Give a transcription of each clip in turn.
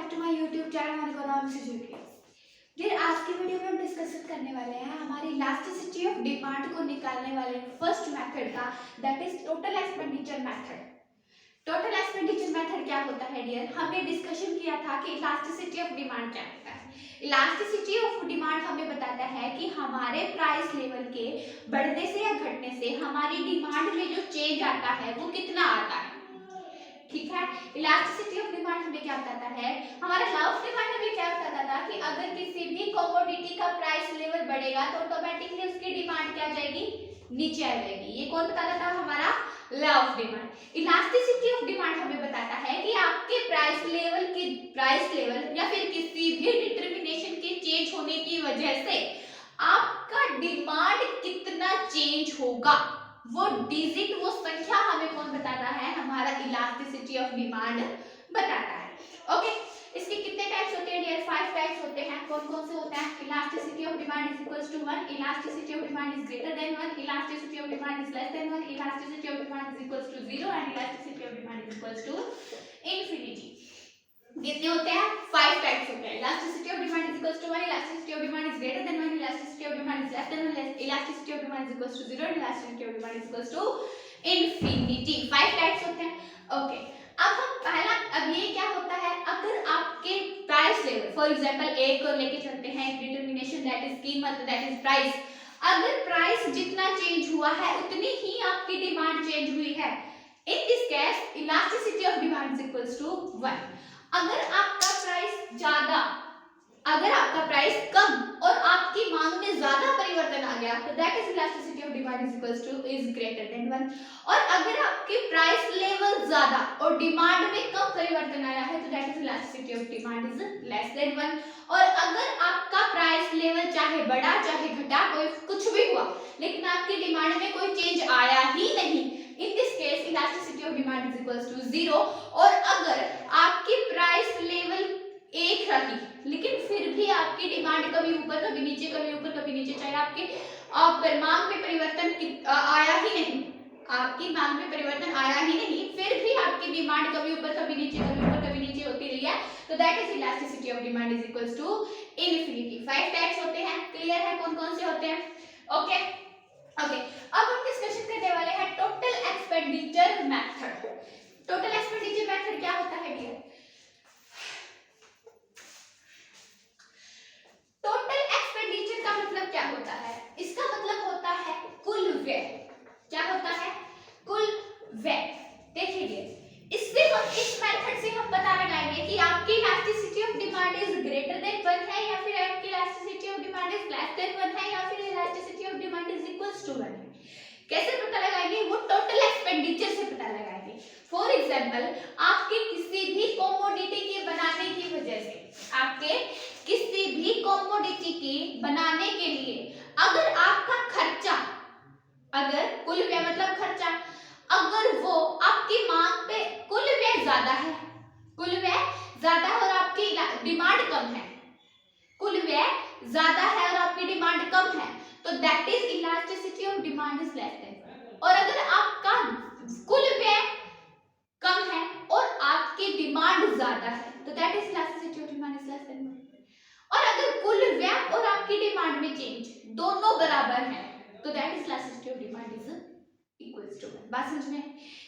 Back to my YouTube channel economics फिर आज की वीडियो में हम डिस्कस करने वाले हैं हमारी इलास्टिसिटी ऑफ डिमांड को निकालने वाले फर्स्ट मेथड का, that is total expenditure method. Total expenditure method क्या होता है डियर? हमने डिस्कशन किया था कि इलास्टिसिटी ऑफ डिमांड क्या होता है। इलास्टिसिटी ऑफ डिमांड हमें बताता है कि हमारे प्राइस लेवल के बढ़ने से या घटने से हमारी डिमांड में जो चेंज आता है वो कितना आता है। ठीक है, इलास्टिसिटी ऑफ डिमांड हमें क्या बताता है? हमारा लॉ ऑफ डिमांड हमें क्या बताता था कि अगर किसी भी कमोडिटी का प्राइस लेवल बढ़ेगा तो ऑटोमेटिकली उसकी डिमांड क्या जाएगी? नीचे आ जाएगी। ये कौन बताता था? हमारा law of demand. Elasticity of demand हमें बताता है कि आपके प्राइस लेवल या फिर किसी भी डिटरमिनेशन के चेंज होने की वजह से आपका डिमांड कितना चेंज होगा। वो डिजिट, वो संख्या हमें कौन बताता है? हमारा इलास्टिसिटी ऑफ डिमांड बताता है। ओके, इसके कितने टाइप्स होते हैं डियर? 5 टाइप्स होते हैं। कौन कौन से होते हैं? Elasticity of demand is equals to 1, elasticity of demand is greater than 1, elasticity of demand is less than 1, elasticity of demand is equals to 0 and elasticity of demand is equals to infinity. कितने होते हैं? 5 types होते हैं। Elasticity of demand is equals to 1, elasticity of demand is greater than 1, elasticity of demand is less than 1, elasticity of demand is equals to 0 and elasticity of demand is equals to infinity. 5 types होते हैं। Okay, अब ये क्या होता है? अगर आपके price level, for example एक को लेके चलते हैं, एक डिटरमिनेशन दैट इज कीमत, दैट इज प्राइस। अगर प्राइस जितना चेंज हुआ है उतनी ही आपकी डिमांड चेंज हुई है। In this case elasticity of demand is equals to 1। अगर आपका प्राइस कम और आपकी मांग में ज्यादा परिवर्तन आ गया तो that is elasticity of demand is equals two is greater than 1। और अगर आपके प्राइस लेवल ज्यादा और डिमांड में कम परिवर्तन आया है तो that is elasticity of demand is less than 1। और अगर आपका प्राइस लेवल चाहे बढ़ा चाहे घटा, कोई कुछ भी हुआ, लेकिन आपकी डिमांड में कोई चेंज आया ही नहीं, in this case elasticity of demand is equals to 0। और अगर आपकी प्राइस लेवल एक रही लेकिन फिर भी आपकी डिमांड कभी ऊपर कभी नीचे, कभी ऊपर कभी नीचे, चाहे आपके मांग में परिवर्तन आया ही नहीं, आपकी मांग में परिवर्तन आया ही नहीं, फिर भी आपकी डिमांड कभी ऊपर कभी नीचे, कभी ऊपर कभी नीचे होती रही है, तो that is elasticity of demand is equals to infinity. 5 types होते हैं। क्लियर है कौन कौन से होते हैं? ओके, अब हम डिस्कशन करने वाले हैं total expenditure method. Total expenditure method क्या होता है डियर? टोटल एक्सपेंडिचर का मतलब क्या होता है? इसका मतलब होता है कुल व्यय। क्या होता है? कुल व्यय। देखिए, इस मेथड से हम पता लगाएंगे कि आपकी elasticity of demand is greater than 1 है या फिर आपकी elasticity of demand is less than 1 है या फिर elasticity of demand is equals to 1 है। कैसे पता लगाएंगे? वो टोटल एक्सपेंडिचर से पता लगाएंगे। फॉर एग्जांपल, आपके किसी भी कमोडिटी के बनाने की वजह से, आपके किसी भी कमोडिटी के बनाने के लिए अगर आपका खर्चा, अगर कुल व्यय मतलब खर्चा, अगर वो आपकी मांग पे कुल व्यय ज्यादा है, कुल व्यय ज्यादा है और आपकी डिमांड कम है, कुल व्यय ज्यादा है और आपकी डिमांड कम है, तो that is elasticity of demand is less then. और अगर आपका कुल व्यय कम है और आपकी डिमांड ज्यादा है तो that is elasticity of demand is less then. और अगर कुल व्यय और आपकी डिमांड में चेंज दोनों बराबर हैं तो that is elasticity of demand is equals to 1। बात समझ में?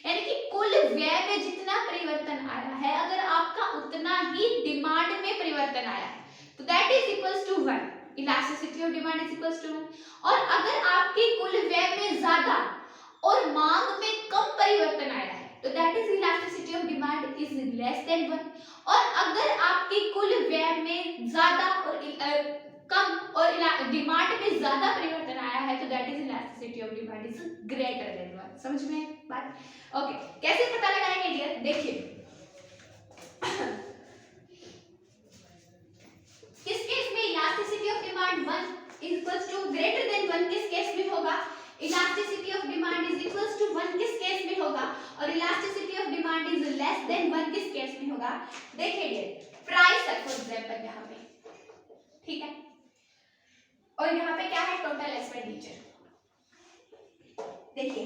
यानी कि कुल व्यय में जितना परिवर्तन आया है अगर आपका उतना ही डिमांड में परिवर्तन आया है तो that is equals to 1। Elasticity of demand is equals to 1। और अगर आपकी कुल व्यय में ज्यादा और मांग में कम परिवर्तन आया है तो that is elasticity of demand is less than 1। और अगर आपकी कुल व्यय में ज्यादा और कम और डिमांड में ज्यादा परिवर्तन आया है तो that is elasticity of demand is greater than 1। समझ में बात? ओके, कैसे पता लगाएंगे डियर? देखिए, किस केस में elasticity of demand 1 is equals to greater than 1 किस केस में होगा? Elasticity of demand is equals to 1 किस केस में होगा? और elasticity of demand is less than 1 किस केस में होगा? देखिए, प्राइस है फॉर एग्जांपल यहाँ पे, ठीक है, और यहाँ पे क्या है? Total expenditure. देखिए,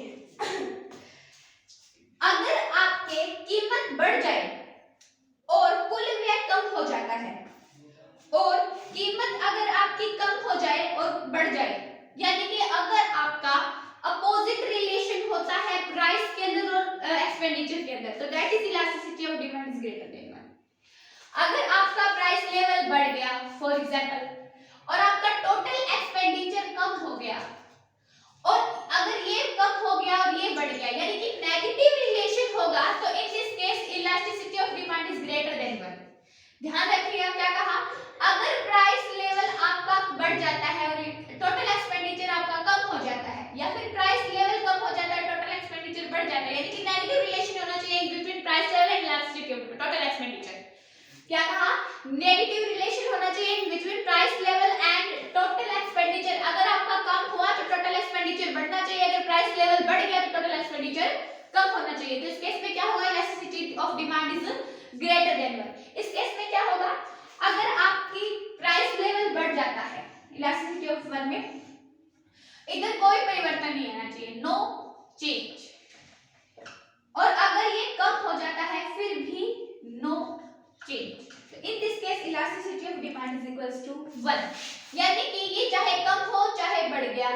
अगर आपके कीमत बढ़ जाए और कुल व्यय कम हो जाए एक्सपेंडिचर के अंदर, तो that is elasticity of demand is greater than 1। अगर आपका प्राइस लेवल बढ़ गया फॉर एग्जांपल और आपका टोटल एक्सपेंडिचर कम हो गया, और अगर ये कम हो गया और ये बढ़ गया यानी कि नेगेटिव रिलेशन होगा, तो in this case elasticity of demand is greater than 1। ध्यान रखिएगा क्या कहा, अगर प्राइस लेवल आपका बढ़ जाता है और टोटल एक्सपेंडिचर आपका कम हो जाता है, या फिर प्राइस लेवल कम हो जाता है टोटल एक्सपेंडिचर बढ़ जाता है, यानी कि नेगेटिव रिलेशन होना चाहिए between price level and elasticity of total expenditure. क्या कहा, नेगेटिव रिलेशन होना चाहिए between price level and total expenditure. अगर आपका कम हुआ तो टोटल एक्सपेंडिचर बढ़ना चाहिए, अगर प्राइस लेवल बढ़ गया तो टोटल एक्सपेंडिचर कम होना चाहिए। तो इस केस में क्या होगा, elasticity of demand is greater than 1। इस केस में क्या होगा, अगर आपकी प्राइस लेवल बढ़ जाता है इलास्टिसिटी ऑफ 1 में, इधर कोई परिवर्तन नहीं आना चाहिए, नो चेंज, और अगर ये कम हो जाता है फिर भी नो चेंज, तो in this case elasticity of demand is equals to 1। यानी कि ये चाहे कम हो चाहे बढ़ गया,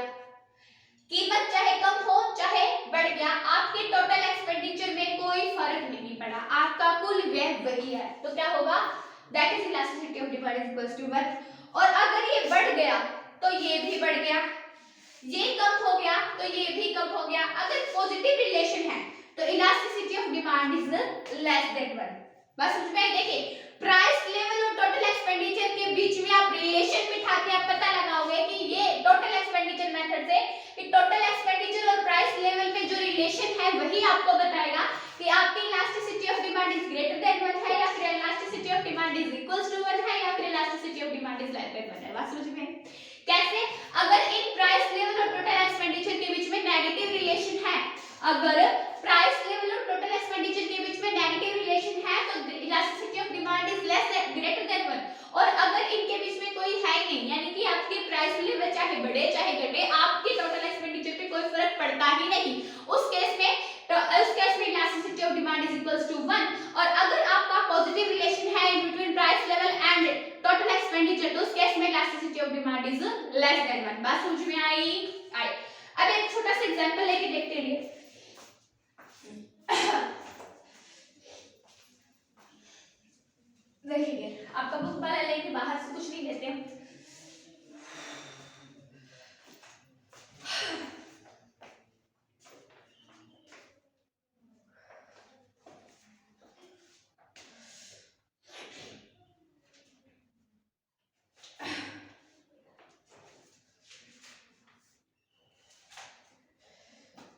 कीमत चाहे कम हो चाहे बढ़ गया, आपके टोटल एक्सपेंडिचर में कोई फर्क नहीं पड़ा, आपका कुल व्यय वही है, तो क्या होगा, that is elasticity of demand is equals to 1। और अगर ये बढ़ गया तो ये भी बढ़ गया, ये कम हो गया तो ये भी कम हो गया। अगर पॉजिटिव रिलेशन है तो elasticity of demand is less than 1। बस समझ में, देखिए प्राइस लेवल और टोटल एक्सपेंडिचर के बीच में आप रिलेशन बिठा के आप पता लगाओगे कि ये टोटल एक्सपेंडिचर मेथड से कि टोटल एक्सपेंडिचर और प्राइस लेवल में जो रिलेशन है वही आपको बताएगा कि आपकी elasticity of demand is greater than 1 है, या फिर elasticity of demand is equals to 1 है, या फिर elasticity of demand is less than 1 है। बात समझ में, कैसे, अगर इन प्राइस लेवल और टोटल एक्सपेंडिचर के बीच में नेगेटिव रिलेशन है, अगर प्राइस लेवल और टोटल एक्सपेंडिचर के बीच में नेगेटिव रिलेशन है तो elasticity of demand is less then greater than 1। और अगर इनके बीच में कोई है ही नहीं, यानी कि आपके प्राइस लेवल चाहे बढ़े चाहे घटे, आपके टोटल एक्सपेंडिचर पे कोई फर्क पड़ता ही नहीं, उस केस में elasticity of demand is equals to 1। और अगर आपका पॉजिटिव रिलेशन है in between price level and total expenditure, तो उस केस में elasticity of demand is less than 1। बात समझ में आई? अब एक छोटा सा एग्जांपल लेके देखते हैं। देखिए आपका बुक वाला लेके बाहर से कुछ नहीं लेते हम,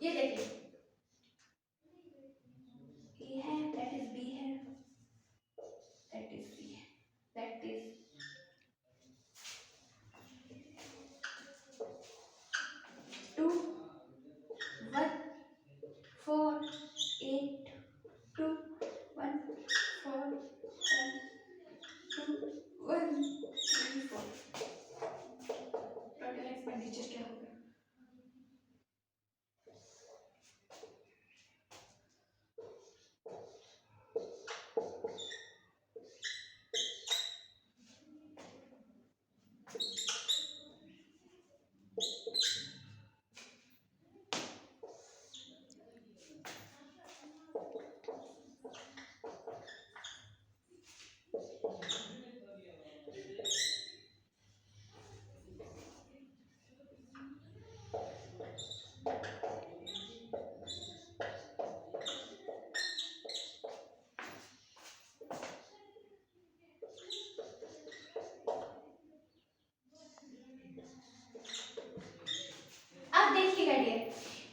ये देखिए ये है, दैट इज बी है, दैट इज सी है, दैट इज 2 1 4 8 2 1 4 7 2 1 3 4। टोटल एक्सपेंडिचर क्या होगा,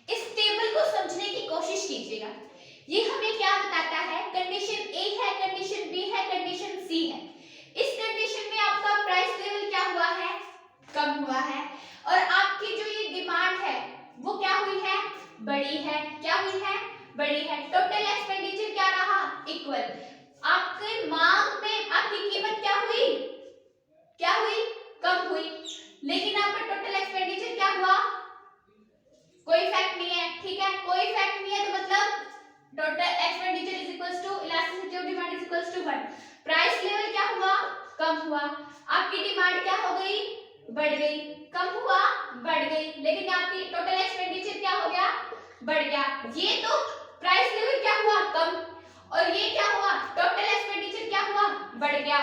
इस टेबल को समझने की कोशिश कीजिएगा। ये हमें क्या बताता है, कंडीशन ए है, कंडीशन बी है, कंडीशन सी है। इस कंडीशन में आपका प्राइस लेवल क्या हुआ है, कम हुआ है, और आपकी जो ये डिमांड है वो क्या हुई है, बड़ी है। क्या हुई है, बड़ी है। टोटल एक्सपेंडिचर क्या रहा, इक्वल। आपके मांग में आपकी कीमत क्या हुई, क्या हुई, कम हुई, लेकिन आपका टोटल एक्सपेंडिचर क्या हुआ, कोई फैक्ट नहीं है। ठीक है, कोई फैक्ट नहीं है तो मतलब total expenditure is equals to elasticity of demand is equals to 1। Price level क्या हुआ, कम हुआ, आपकी डिमांड क्या हो गई, बढ़ गई, कम हुआ, बढ़ गई, लेकिन आपकी टोटल एक्सपेंडिचर क्या हो गया, बढ़ गया। ये तो प्राइस लेवल क्या हुआ, कम, और ये क्या हुआ, टोटल एक्सपेंडिचर क्या हुआ, बढ़ गया।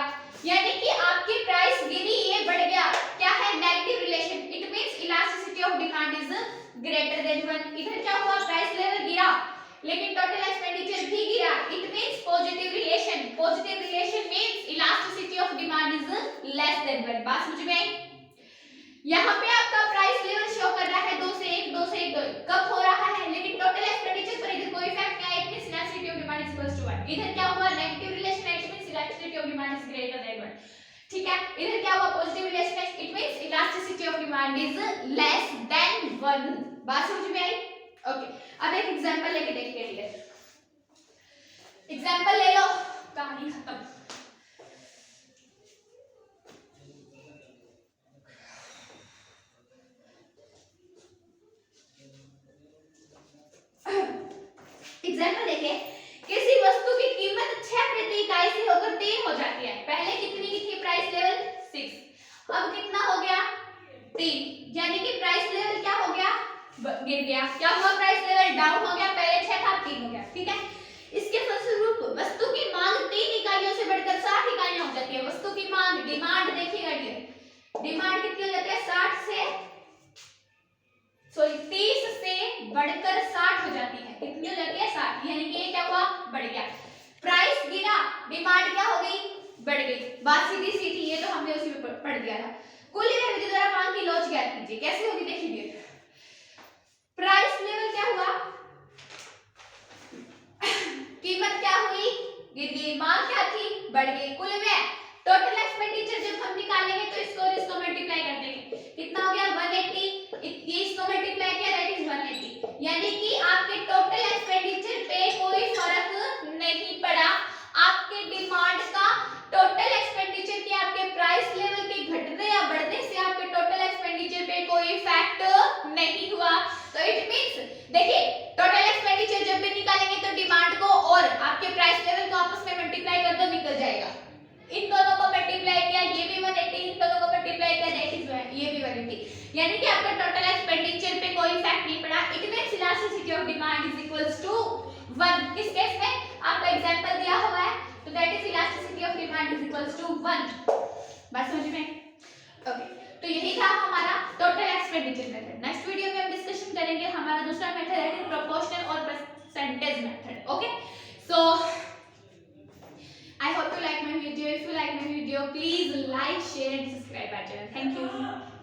यानी कि आपकी प्राइस गिरी, ये बढ़ गया, क्या है, negative relation. It means elasticity of demand is greater than 1। इधर क्या हुआ, प्राइस लेवल गिरा लेकिन टोटल एक्सपेंडिचर भी गिरा, it means positive relation. Positive relation means elasticity of demand is less than 1। बात समझ में आई? यहाँ पे आपका प्राइस लेवल शो कर रहा है 2 से 1, 2 से 1, 2 कब हो रहा है, लेकिन टोटल एक्सपेंडिचर पर इधर कोई इफेक्ट नहीं आया, it means elasticity of demand is equals to 1। इधर क्या हुआ, नेगेटिव रिलेशन है, it means elasticity of demand is greater than 1। ठीक है, इधर क्या हुआ, पॉजिटिव रिलेशन है, it means elasticity of demand is less than 1। बात समझ में आई? ओके, अब एक एग्जांपल लेके देखते हैं। एग्जांपल ले लो, कहानी खत्म। एग्जांपल देखिए, किसी वस्तु की कीमत 6 प्रति इकाई से होकर 3 हो जाती है। पहले कितनी की थी प्राइस लेवल, 6, अब कितना हो गया, 3, यानी कि प्राइस लेवल क्या हो गया, गिर गया। क्या हुआ, प्राइस लेवल डाउन हो गया, पहले 6 था 3 हो गया। ठीक है, इसके फलस्वरूप वस्तु की मांग 3 इकाइयों से बढ़कर 60 इकाइयां हो जाती है। वस्तु की मांग, डिमांड देखिएगा, ये डिमांड कितनी हो जाती है, 60 से 30 से बढ़कर 60 हो जाती है। कितनी हो जाती है, 60, यानी कि ये क्या हुआ, बढ़ गया। प्राइस गिरा, डिमांड क्या हो गई, बढ़ गई। बात सीधी सी थी, ये तो हमने उसी में पढ़ दिया था। कुल विधि द्वारा मांग की लॉज ज्ञात कीजिए। कैसे होगी देखिए, प्राइस लेवल क्या हुआ, कीमत क्या हुई, गिर गई, मांग क्या थी, बढ़ गई। कुल व्यय, टोटल एक्सपेंडिचर जब हम निकालेंगे तो इसको मल्टीप्लाई कर देंगे, कितना हो गया, 180, ये इसको मल्टीप्लाई किया, दैट इज 180। यानी कि आपके टोटल एक्सपेंडिचर पे कोई फर्क नहीं पड़ा। आपके डिमांड का टोटल एक्सपेंडिचर के, आपके प्राइस लेवल के घटने या बढ़ने से आपके टोटल एक्सपेंडिचर पे कोई इफेक्ट नहीं हुआ। तो इट मींस देखिए, टोटल एक्सपेंडिचर जब भी निकालेंगे तो डिमांड को और आपके प्राइस लेवल को आपस में मल्टीप्लाई कर दो, निकल जाएगा। इन दोनों को मल्टीप्लाई किया, ये भी 180, इन दोनों को मल्टीप्लाई किया, दैट इज ये भी 180। यानी कि आपका टोटल एक्सपेंडिचर पे कोई इफेक्ट नहीं पड़ा। It means elasticity of demand is equals to 1। किस केस में, आपका एग्जांपल दिया हुआ है, तो that is elasticity of demand is equals to 1। बात समझ में? ओके, तो यही था हमारा total expenditure method. Next video में हम डिस्कशन करेंगे हमारा दूसरा मेथड है प्रोपोर्शनल और percentage method. Okay, so I hope you like my video. If you like my video, please like, share and subscribe our channel. Thank you.